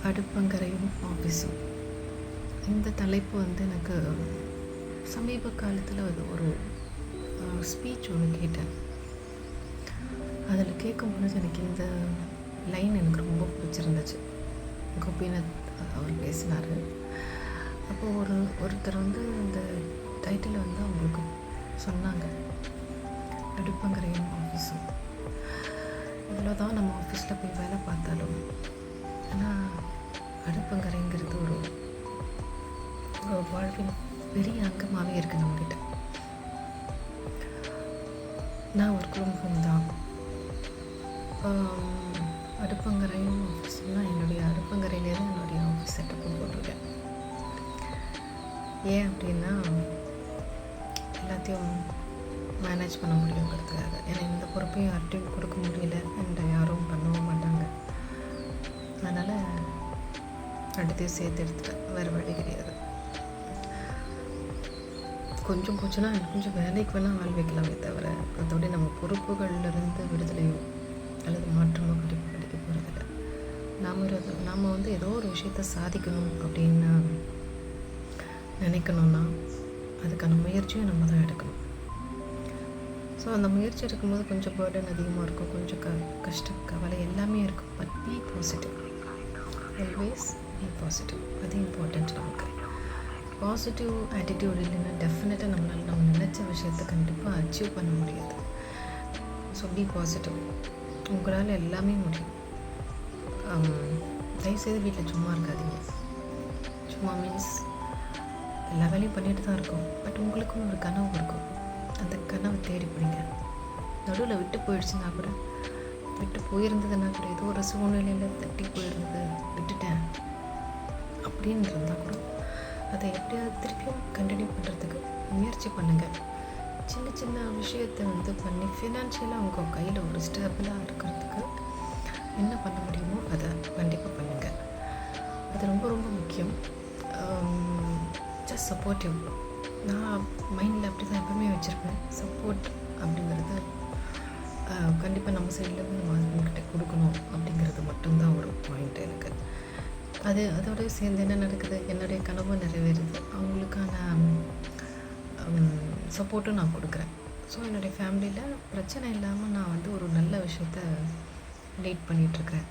அடுப்பங்கரையும் ஆஃபீஸும். இந்த தலைப்பு எனக்கு சமீப காலத்தில் ஒரு ஸ்பீச் ஒன்று கேட்டேன். அதில் கேட்கும்பொழுது எனக்கு இந்த லைன் எனக்கு ரொம்ப பிடிச்சிருந்துச்சு. கோபிநாத் அவர் பேசினார். அப்போது ஒருத்தர் இந்த டைட்டில் அவங்களுக்கு சொன்னாங்க, அடுப்பங்கரையும் ஆஃபீஸும். இவ்வளோ தான் நம்ம ஆஃபீஸில் போய் வேலை பார்த்தாலும், ஆனால் அடுப்பங்கரைங்கிறது ஒரு வாழ்வின் பெரிய அங்கமாகவே இருக்குது நம்மக்கிட்ட. நான் ஒரு குடும்பம் தான். அடுப்பங்கரையும் ஆஃபீஸ்னால் என்னுடைய அடுப்பங்கரையிலே தான் என்னுடைய ஆஃபீஸ் செட்டப்பும் போட்டிருக்கேன். ஏன் அப்படின்னா, எல்லாத்தையும் மேனேஜ் பண்ண முடியுங்கிறதுக்காக. ஏன்னா இந்த பொறுப்பையும் யார்ட்டையும் கொடுக்க முடியல, அண்ட் யாரும் பண்ணவும் மாட்டாங்க. அதனால் அடுத்தையும் சேர்த்து எடுத்துட்டேன், வேறு வழி கிடையாது. கொஞ்சம் போச்சுன்னா கொஞ்சம் வேலைக்கு வேணால் ஆள் வைக்கலாமே தவிர, அதோடைய நம்ம பொறுப்புகள்லேருந்து விடுதலையோ அல்லது மாற்றமோ கண்டிப்பாக கிடைக்க போகிறதில்ல. நாம் ஏதோ ஒரு விஷயத்தை சாதிக்கணும் அப்படின்னு நினைக்கணும்னா அதுக்கான முயற்சியும் நம்ம தான் எடுக்கணும். ஸோ அந்த முயற்சி எடுக்கும்போது கொஞ்சம் பேர்டன் அதிகமாக இருக்கும், கொஞ்சம் கஷ்டம், கவலை எல்லாமே இருக்கும். But be positive, always be positive. அது இம்பார்ட்டண்ட். நமக்கு பாசிட்டிவ் ஆட்டிடியூட் இல்லைன்னா டெஃபினட்டாக நம்ம நினச்ச விஷயத்தை கண்டிப்பாக அச்சீவ் பண்ண முடியாது. So be positive. உங்களால் எல்லாமே முடியும். தயவுசெய்து வீட்டில் சும்மா இருக்காதீங்க. சும்மா மீன்ஸ் எல்லா வேலையும் பண்ணிட்டு தான் இருக்கோம், பட் உங்களுக்குன்னு ஒரு கனவு இருக்கும். அந்த கனவை தேடி பிடிங்க. நடுவில் விட்டு போயிடுச்சுன்னா கூட, விட்டு போயிருந்ததுன்னா கூட, ஏதோ ஒரு சூழ்நிலையில் தட்டி போயிருந்தது, விட்டுட்டேன் அப்படின்னு இருந்தால் கூட அதை எப்படியாவது திருப்பியும் கண்டினியூ பண்ணுறதுக்கு முயற்சி பண்ணுங்கள். சின்ன சின்ன விஷயத்தை பண்ணி ஃபினான்ஷியலாக உங்கள் கையில் ஒரு ஸ்டேபிளாக இருக்கிறதுக்கு என்ன பண்ண முடியுமோ அதை கண்டிப்பாக பண்ணுங்கள். அது ரொம்ப ரொம்ப முக்கியம். Just supportive. நான் மைண்டில் அப்படி தான் எப்பவுமே வச்சுருப்பேன். சப்போர்ட் அப்படிங்கிறது கண்டிப்பாக நம்ம சைட்லேருந்து நம்ம ஹஸ்பண்ட்கிட்ட கொடுக்கணும் அப்படிங்கிறது மட்டும்தான் ஒரு பாயிண்ட் எனக்கு. அதோடு சேர்ந்து என்ன நடக்குது, என்னுடைய கனவும் நிறைவேறுது, அவங்களுக்கான சப்போர்ட்டும் நான் கொடுக்குறேன். ஸோ என்னுடைய ஃபேமிலியில் பிரச்சனை இல்லாமல் நான் ஒரு நல்ல விஷயத்த லீட் பண்ணிகிட்ருக்கிறேன்.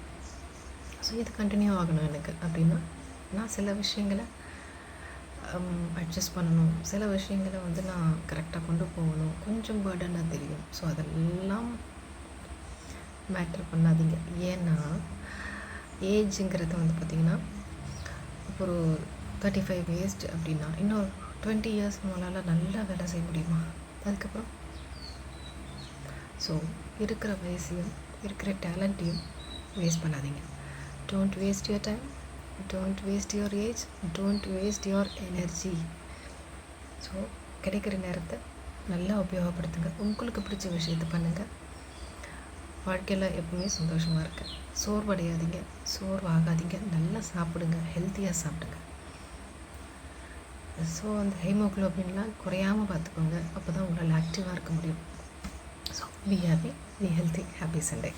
ஸோ இது கண்டினியூ ஆகணும் எனக்கு அப்படின்னா, நான் சில விஷயங்களை அட்ஜஸ்ட் பண்ணணும், சில விஷயங்களை நான் கரெக்டாக கொண்டு போகணும். கொஞ்சம் பேர்டனாக தெரியும். ஸோ அதெல்லாம் மேட்ரு பண்ணாதீங்க. ஏன்னா ஏஜுங்கிறது பார்த்திங்கன்னா, இப்போ ஒரு 35 வேஸ்ட் அப்படின்னா, இன்னொரு 20 இயர்ஸ் நம்மளால் நல்லா வேலை செய்ய முடியுமா? அதுக்கப்புறம் ஸோ இருக்கிற வயசையும் இருக்கிற டேலண்ட்டையும் வேஸ்ட் பண்ணாதீங்க. Don't waste your time, don't waste your age, don't waste your energy. So கிடைக்கிற நேரத்தை நல்லா உபயோகப்படுத்துங்க. உங்களுக்கு பிடிச்ச விஷயத்தை பண்ணுங்கள். வாழ்க்கையில் எப்பவுமே சந்தோஷமாக இருக்க, சோர்வடையாதீங்க, சோர்வாகாதீங்க, நல்லா சாப்பிடுங்க, ஹெல்த்தியாக சாப்பிடுங்க. ஸோ அந்த ஹீமோகுளோபின்லாம் குறையாமல் பார்த்துக்கோங்க. அப்போ தான் உங்களால் ஆக்டிவாக இருக்க முடியும். So be happy, be healthy. Happy Sunday.